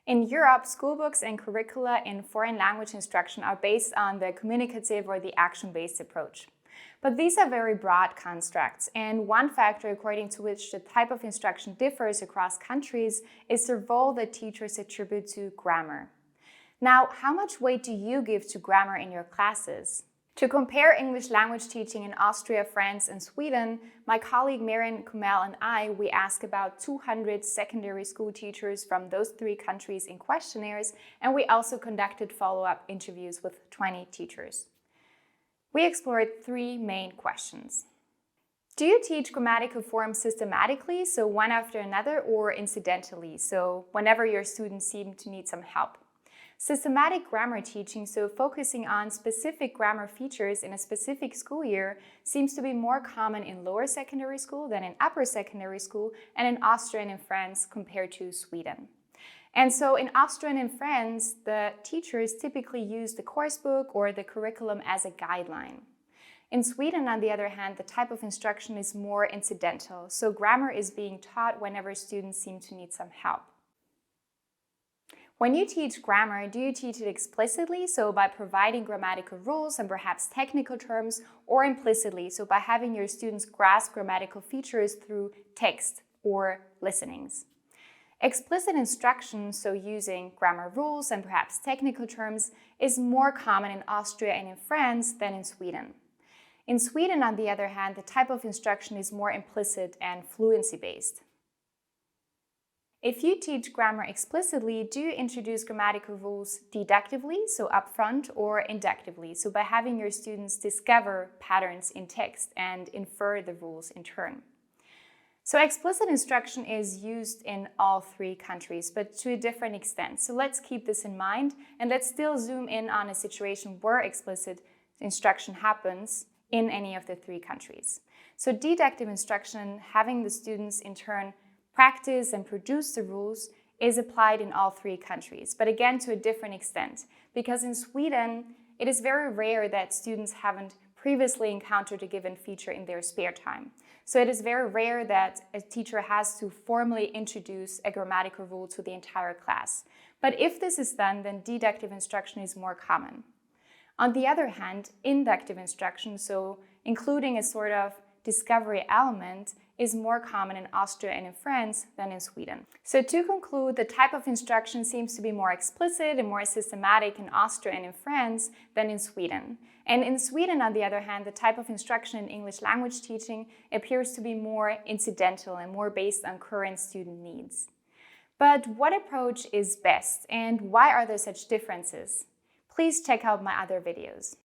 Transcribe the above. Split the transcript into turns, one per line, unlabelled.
In Europe, schoolbooks and curricula in foreign language instruction are based on the communicative or the action-based approach. But these are very broad constructs, and one factor according to which the type of instruction differs across countries is the role that teachers attribute to grammar. Now, how much weight do you give to grammar in your classes? To compare English language teaching in Austria, France, and Sweden, my colleague Marion, Coumel, and we asked about 200 secondary school teachers from those 3 countries in questionnaires, and we also conducted follow-up interviews with 20 teachers. We explored 3 main questions. Do you teach grammatical forms systematically, so one after another, or incidentally, so whenever your students seem to need some help? Systematic grammar teaching, so focusing on specific grammar features in a specific school year, seems to be more common in lower secondary school than in upper secondary school, and in Austria and in France compared to Sweden. And so in Austria and in France, the teachers typically use the course book or the curriculum as a guideline. In Sweden, on the other hand, the type of instruction is more incidental, so grammar is being taught whenever students seem to need some help. When you teach grammar, do you teach it explicitly, so by providing grammatical rules and perhaps technical terms, or implicitly, so by having your students grasp grammatical features through text or listenings? Explicit instruction, so using grammar rules and perhaps technical terms, is more common in Austria and in France than in Sweden. In Sweden, on the other hand, the type of instruction is more implicit and fluency-based. If you teach grammar explicitly, do you introduce grammatical rules deductively, so upfront, or inductively, so by having your students discover patterns in text and infer the rules in turn? So explicit instruction is used in all 3 countries, but to a different extent. So let's keep this in mind, and let's still zoom in on a situation where explicit instruction happens in any of the 3 countries. So deductive instruction, having the students in turn practice and produce the rules, is applied in all 3 countries, but again to a different extent, because in Sweden it is very rare that students haven't previously encountered a given feature in their spare time. So it is very rare that a teacher has to formally introduce a grammatical rule to the entire class. But if this is done, then deductive instruction is more common. On the other hand, inductive instruction, so including a sort of discovery element, is more common in Austria and in France than in Sweden. So to conclude, the type of instruction seems to be more explicit and more systematic in Austria and in France than in Sweden. And in Sweden, on the other hand, the type of instruction in English language teaching appears to be more incidental and more based on current student needs. But what approach is best, and why are there such differences? Please check out my other videos.